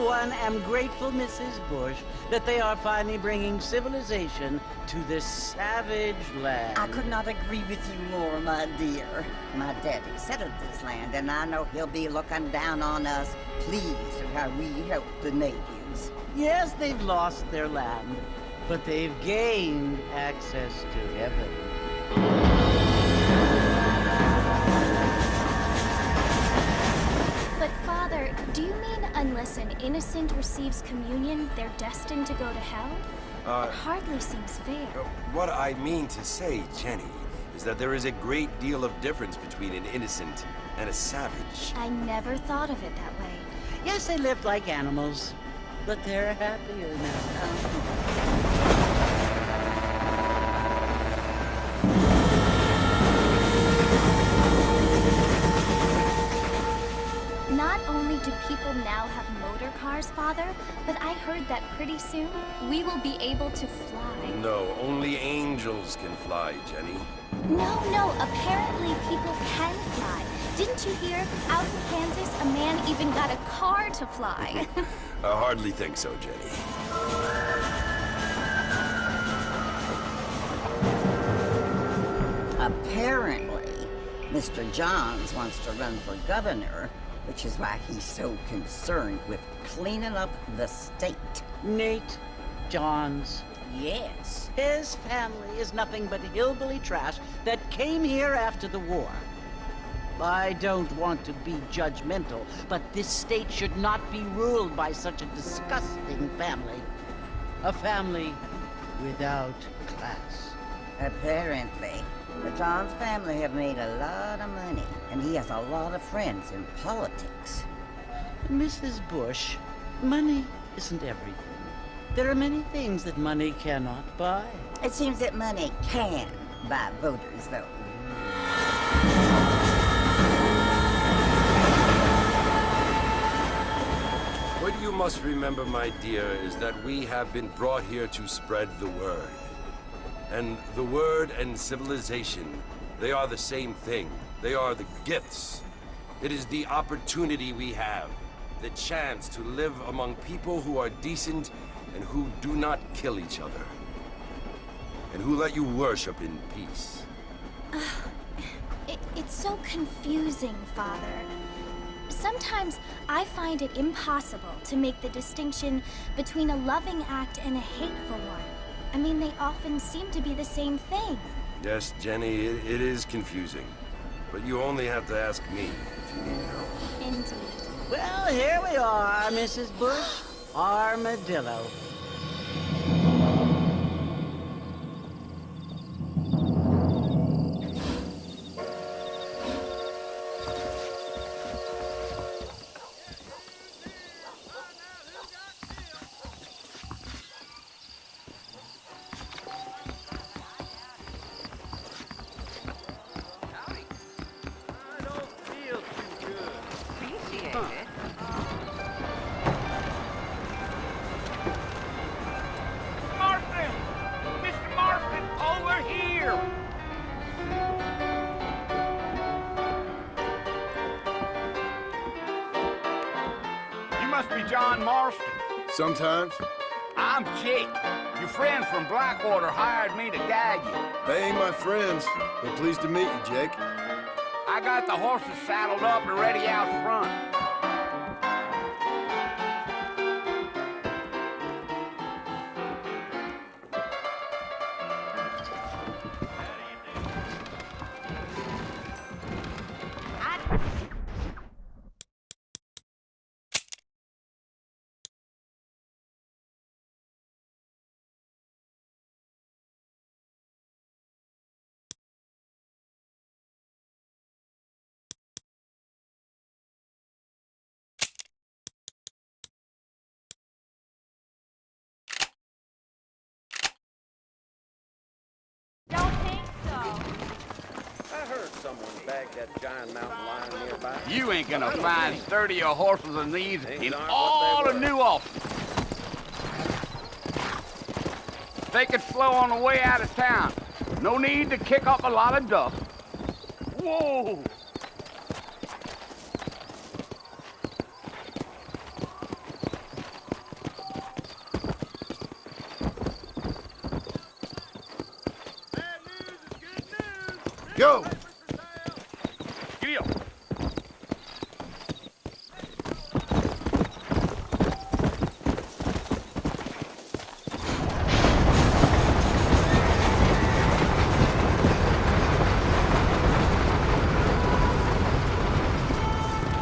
for one, am grateful, Mrs. Bush, that they are finally bringing civilization to this savage land. I could not agree with you more, my dear. My daddy settled this land, and I know he'll be looking down on us, pleased at how we help the natives. Yes, they've lost their land, but they've gained access to heaven. But Father, do you mean unless an innocent receives communion, they're destined to go to hell? It hardly seems fair. What I mean to say, Jenny, is that there is a great deal of difference between an innocent and a savage. I never thought of it that way. Yes, they lived like animals, but they're happier now. Not only do people now have motor cars, Father, but I heard that pretty soon we will be able to fly. No, only angels can fly, Jenny. No, apparently people can fly. Didn't you hear? Out in Kansas, a man even got a car to fly. I hardly think so, Jenny. Apparently, Mr. Johns wants to run for governor, which is why he's so concerned with cleaning up the state. Nate Johns. Yes. His family is nothing but hillbilly trash that came here after the war. I don't want to be judgmental, but this state should not be ruled by such a disgusting family. A family without class. Apparently. The Johns family have made a lot of money, and he has a lot of friends in politics. Mrs. Bush, money isn't everything. There are many things that money cannot buy. It seems that money can buy voters, though. What you must remember, my dear, is that we have been brought here to spread the word. And the word and civilization, they are the same thing. They are the gifts. It is the opportunity we have, the chance to live among people who are decent and who do not kill each other, and who let you worship in peace. It's so confusing, Father. Sometimes I find it impossible to make the distinction between a loving act and a hateful one. I mean, they often seem to be the same thing. Yes, Jenny, it is confusing. But you only have to ask me if you need help. Indeed. Well, here we are, Mrs. Bush. Armadillo. John Marston. Sometimes. I'm Jake. Your friends from Blackwater hired me to guide you. They ain't my friends, but pleased to meet you, Jake. I got the horses saddled up and ready out front. Someone bagged that giant mountain lion nearby. You ain't gonna find sturdier horses than these in all of New Ulster. Take it slow on the way out of town. No need to kick up a lot of dust. Whoa! Go! Deal.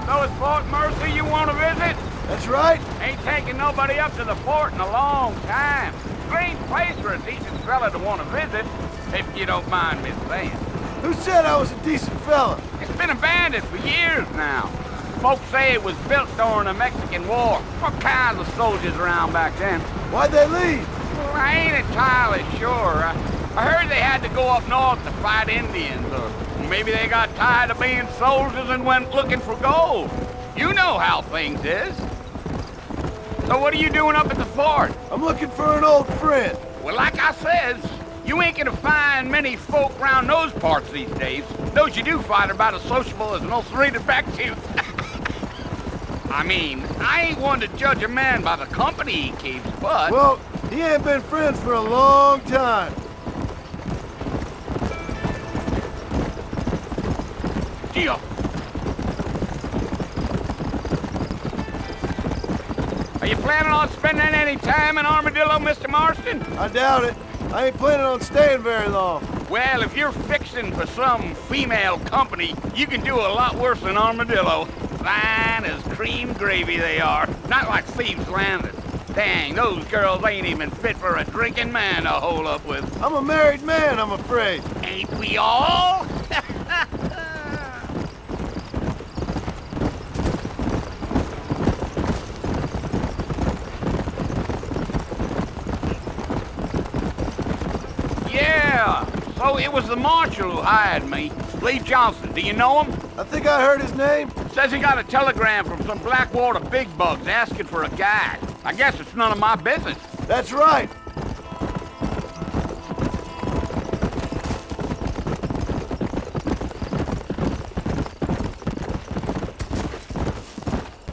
So it's Fort Mercy you want to visit? That's right. Ain't taking nobody up to the fort in a long time. Strange place for a decent fella to want to visit, if you don't mind me saying. Who said I was a decent fella? It's been abandoned for years now. Folks say it was built during the Mexican War. All kinds of soldiers around back then. Why'd they leave? Well, I ain't entirely sure. I heard they had to go up north to fight Indians, or maybe they got tired of being soldiers and went looking for gold. You know how things is. So what are you doing up at the fort? I'm looking for an old friend. Well, like I says, you ain't gonna find many folk around those parts these days. Those you do find are about as sociable as an ulcerated back tooth. I mean, I ain't one to judge a man by the company he keeps, but... Well, he ain't been friends for a long time. Deal. Are you planning on spending any time in Armadillo, Mr. Marston? I doubt it. I ain't planning on staying very long. Well, if you're fixing for some female company, you can do a lot worse than Armadillo. Fine as cream gravy they are. Not like Thieves' Landing. Dang, those girls ain't even fit for a drinking man to hole up with. I'm a married man, I'm afraid. Ain't we all? Yeah, so it was the marshal who hired me. Lee Johnson, do you know him? I think I heard his name. Says he got a telegram from some Blackwater big bugs asking for a guide. I guess it's none of my business. That's right.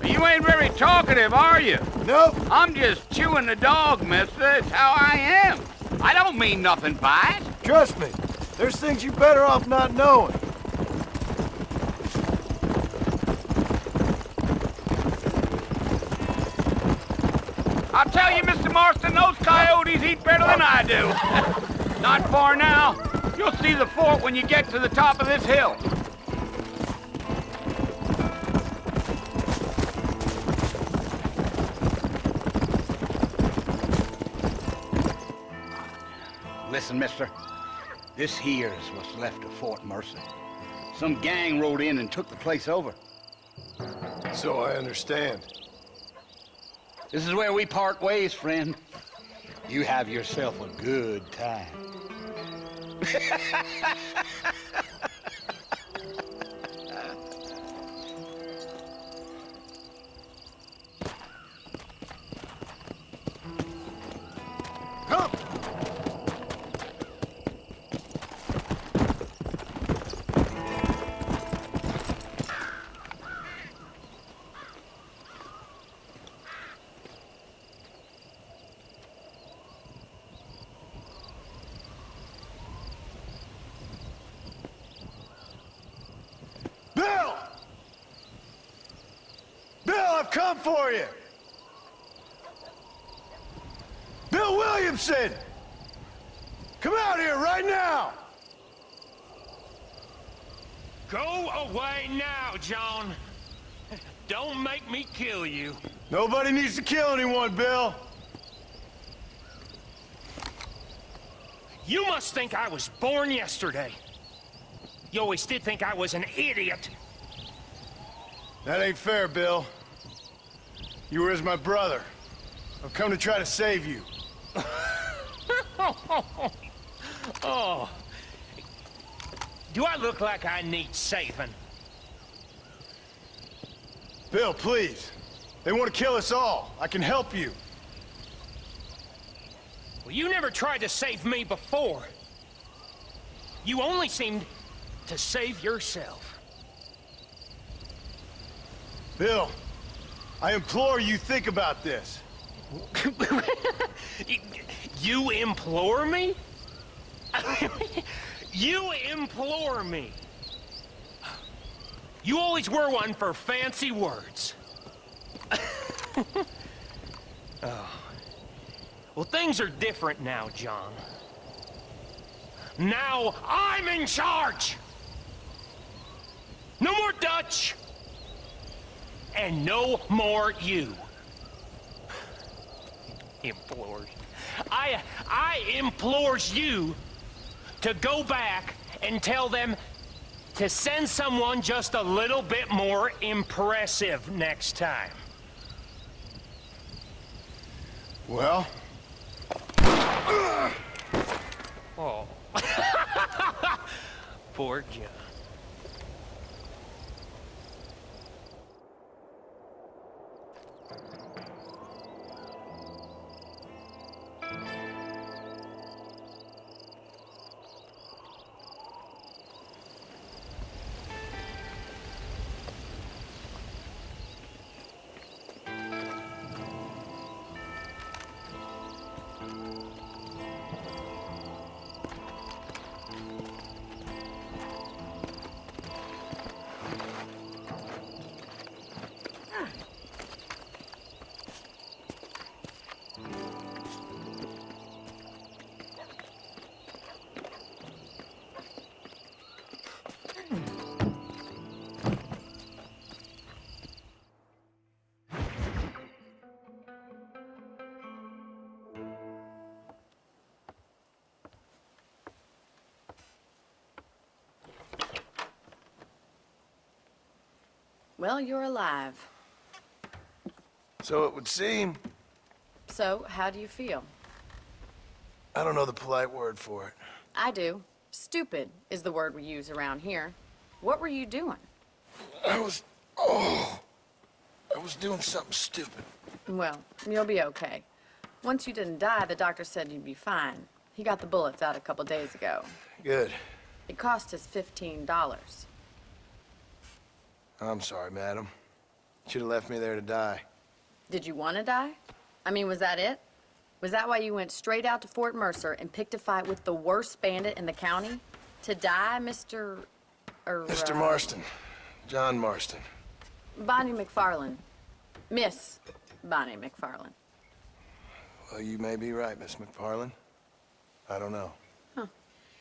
You ain't very talkative, are you? Nope. I'm just chewing the dog, mister. It's how I am. I don't mean nothing by it. Trust me. There's things you're better off not knowing. I'll tell you, Mr. Marston, those coyotes eat better than I do. Not far now. You'll see the fort when you get to the top of this hill. Listen, mister. This here's what's left of Fort Mercy. Some gang rode in and took the place over. So I understand. This is where we part ways, friend. You have yourself a good time. Come! Bill! Bill, I've come for you! Bill Williamson! Come out here right now! Go away now, John. Don't make me kill you. Nobody needs to kill anyone, Bill. You must think I was born yesterday. You always did think I was an idiot. That ain't fair, Bill. You were as my brother. I've come to try to save you. Oh. Do I look like I need saving? Bill, please. They want to kill us all. I can help you. Well, you never tried to save me before. You only seemed to save yourself. Bill, I implore you think about this. You implore me? You implore me. You always were one for fancy words. Oh. Well, things are different now, John. Now I'm in charge! No more Dutch! And no more you. Implores. I implores you to go back and tell them to send someone just a little bit more impressive next time. Well? Oh. Poor John. Well, you're alive. So it would seem. So, how do you feel? I don't know the polite word for it. I do. Stupid is the word we use around here. What were you doing? I was doing something stupid. Well, you'll be okay. Once you didn't die, the doctor said you'd be fine. He got the bullets out a couple days ago. Good. It cost us $15. I'm sorry, madam. Should have left me there to die. Did you want to die? I mean, was that it? Was that why you went straight out to Fort Mercer and picked a fight with the worst bandit in the county? To die, Mr. Mr. Marston. John Marston. Bonnie McFarland. Miss Bonnie McFarland. Well, you may be right, Miss McFarland. I don't know. Huh.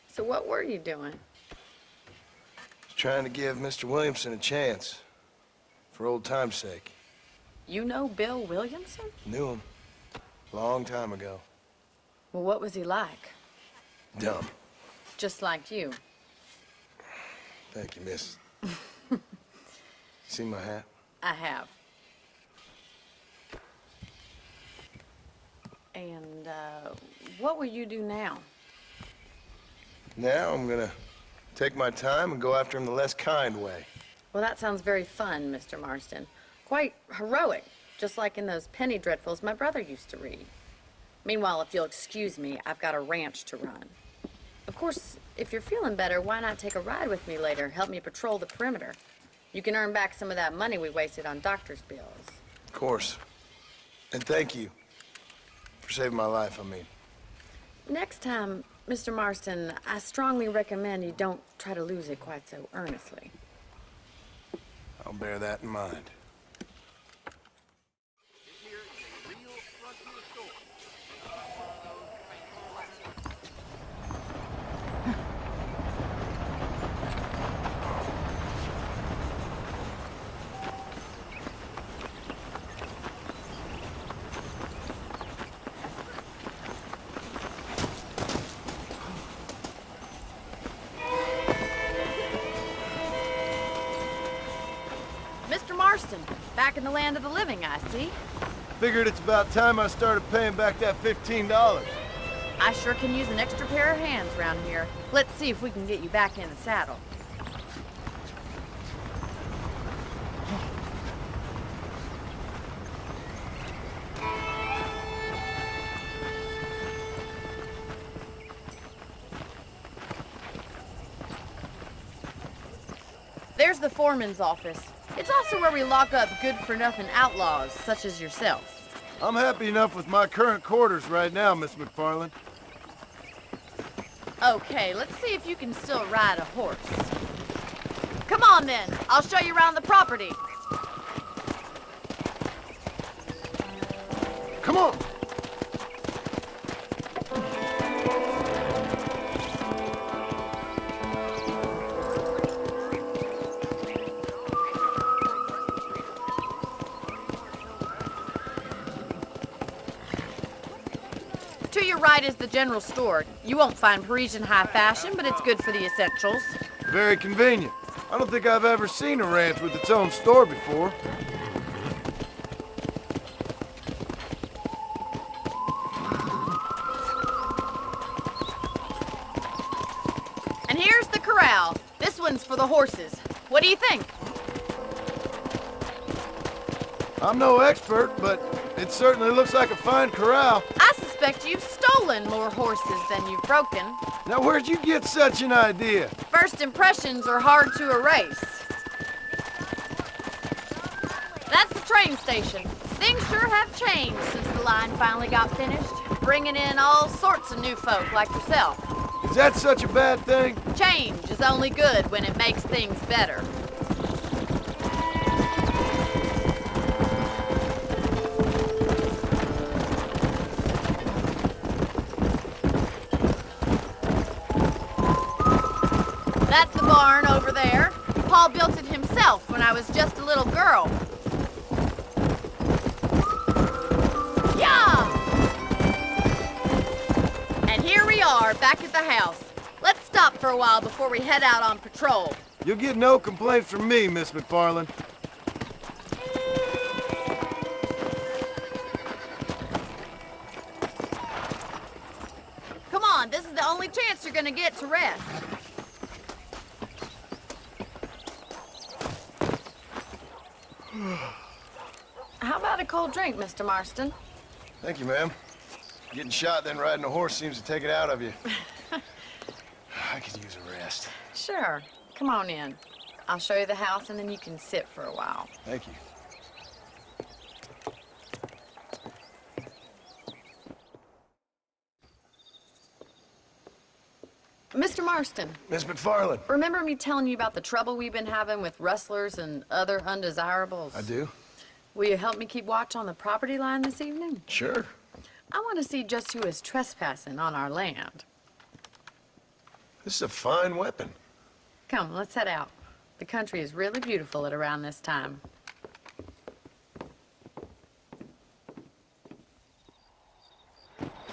So what were you doing? Trying to give Mr. Williamson a chance. For old time's sake. You know Bill Williamson? Knew him. Long time ago. Well, what was he like? Dumb. Just like you. Thank you, miss. See my hat? I have. And, what will you do now? Now I'm gonna take my time and go after him the less kind way. Well, that sounds very fun, Mr. Marston. Quite heroic, just like in those penny dreadfuls my brother used to read. Meanwhile, if you'll excuse me, I've got a ranch to run. Of course, if you're feeling better, why not take a ride with me later? Help me patrol the perimeter. You can earn back some of that money we wasted on doctor's bills. Of course. And thank you for saving my life, I mean. Next time, Mr. Marston, I strongly recommend you don't try to lose it quite so earnestly. I'll bear that in mind. Mr. Marston, back in the land of the living, I see. Figured it's about time I started paying back that $15. I sure can use an extra pair of hands around here. Let's see if we can get you back in the saddle. There's the foreman's office. It's also where we lock up good-for-nothing outlaws, such as yourself. I'm happy enough with my current quarters right now, Miss McFarland. Okay, let's see if you can still ride a horse. Come on then, I'll show you around the property. Come on. To your right is the general store. You won't find Parisian high fashion, but it's good for the essentials. Very convenient. I don't think I've ever seen a ranch with its own store before. And here's the corral. This one's for the horses. What do you think? I'm no expert, but it certainly looks like a fine corral. I suspect you've stolen more horses than you've broken. Now, where'd you get such an idea? First impressions are hard to erase. That's the train station. Things sure have changed since the line finally got finished, bringing in all sorts of new folk like yourself. Is that such a bad thing? Change is only good when it makes things better. That's the barn over there. Paul built it himself when I was just a little girl. Yeah! And here we are, back at the house. Let's stop for a while before we head out on patrol. You'll get no complaints from me, Miss McFarland. Come on, this is the only chance you're gonna get to rest. How about a cold drink, Mr. Marston? Thank you, ma'am. Getting shot, then riding a horse seems to take it out of you. I could use a rest. Sure. Come on in. I'll show you the house and then you can sit for a while. Thank you. Mr. Marston, Miss McFarland. remember me telling you about the trouble we've been having with rustlers and other undesirables? I do? Will you help me keep watch on the property line this evening? Sure. I want to see just who is trespassing on our land. This is a fine weapon. Come, let's head out. The country is really beautiful at around this time.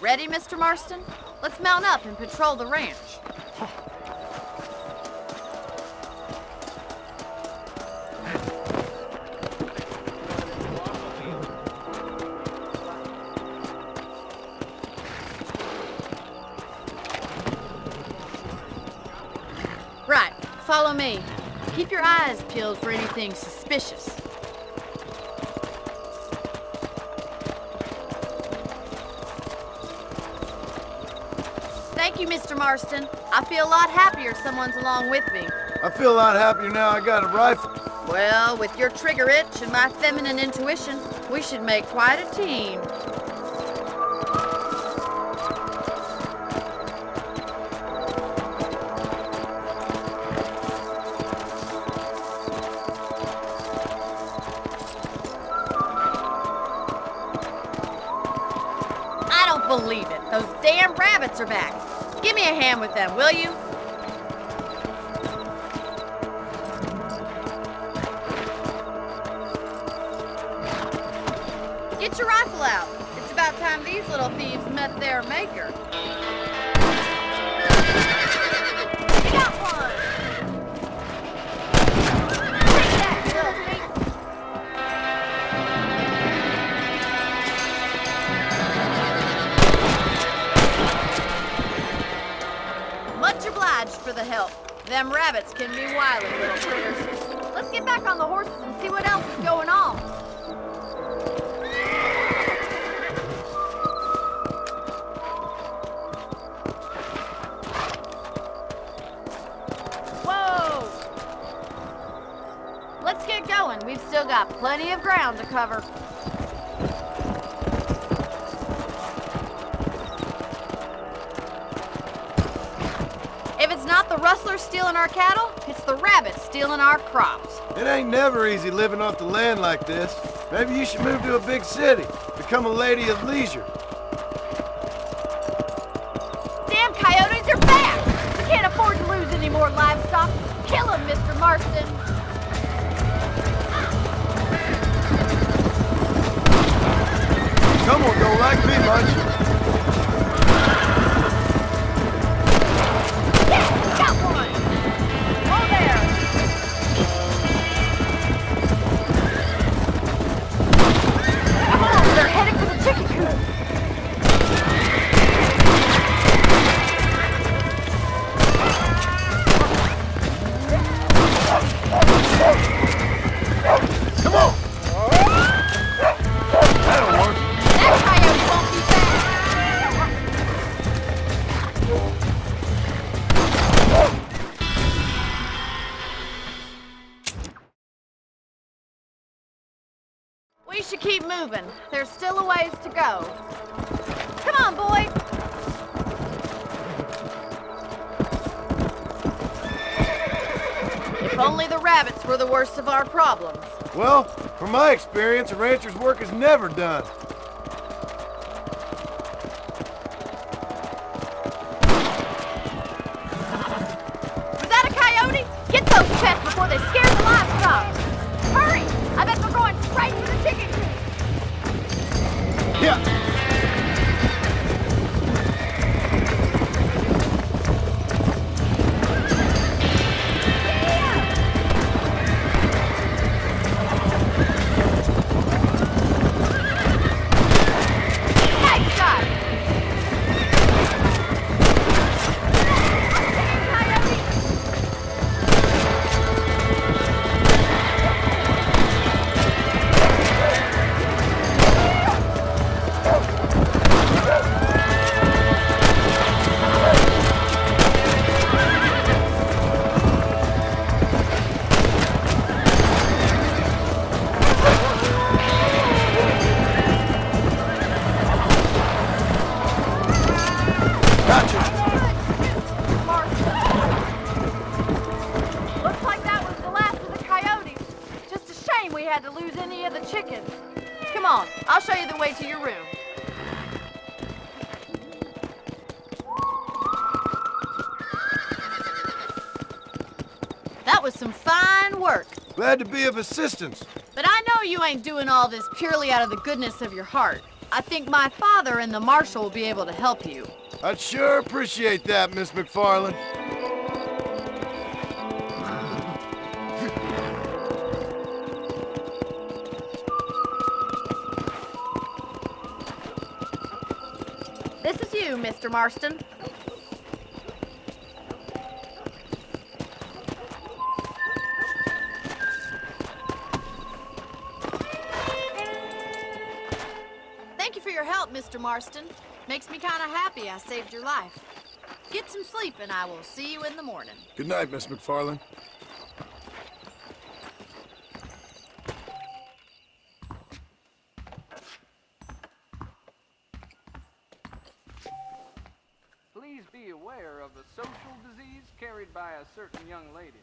Ready, Mr. Marston? Let's mount up and patrol the ranch. Right, follow me. Keep your eyes peeled for anything suspicious. Thank you, Mr. Marston. I feel a lot happier someone's along with me. I feel a lot happier now I got a rifle. Well, with your trigger itch and my feminine intuition, we should make quite a team. I don't believe it. Those damn rabbits are back. Give me a hand with them, will you? Get your rifle out. It's about time these little thieves met their maker. You got one! Take that, little thief! Much obliged for the help. Them rabbits can be wily little critters. Let's get back on the horses and see what else is going on. Whoa! Let's get going. We've still got plenty of ground to cover. not the rustlers stealing our cattle, it's the rabbits stealing our crops. It ain't never easy living off the land like this. Maybe you should move to a big city, become a lady of leisure. Damn coyotes are back! We can't afford to lose any more livestock. Kill them, Mr. Marston. Someone don't like me much. Yeah, got one! Oh, there! Come on, they're heading for the chicken coop. Come on! That'll work. That coyote won't be back. We should keep moving. There's still a ways to go. Come on, boy. If only the rabbits were the worst of our problems. Well, from my experience, a rancher's work is never done. Was that a coyote? Get those pests before they scare the livestock. Hurry! I bet they're going straight for the chicken coop. Yeah. Nice shot! Coyote! Gotcha. Looks like that was the last of the coyotes. Just a shame we had to lose any of the chickens. Come on, I'll show you the way to your room. That was some fine work. Glad to be of assistance. But I know you ain't doing all this purely out of the goodness of your heart. I think my father and the marshal will be able to help you. I'd sure appreciate that, Miss McFarland. This is you, Mr. Marston. Thank you for your help, Mr. Marston. Makes me kind of happy I saved your life. Get some sleep and I will see you in the morning. Good night, Miss McFarland. Please be aware of a social disease carried by a certain young lady.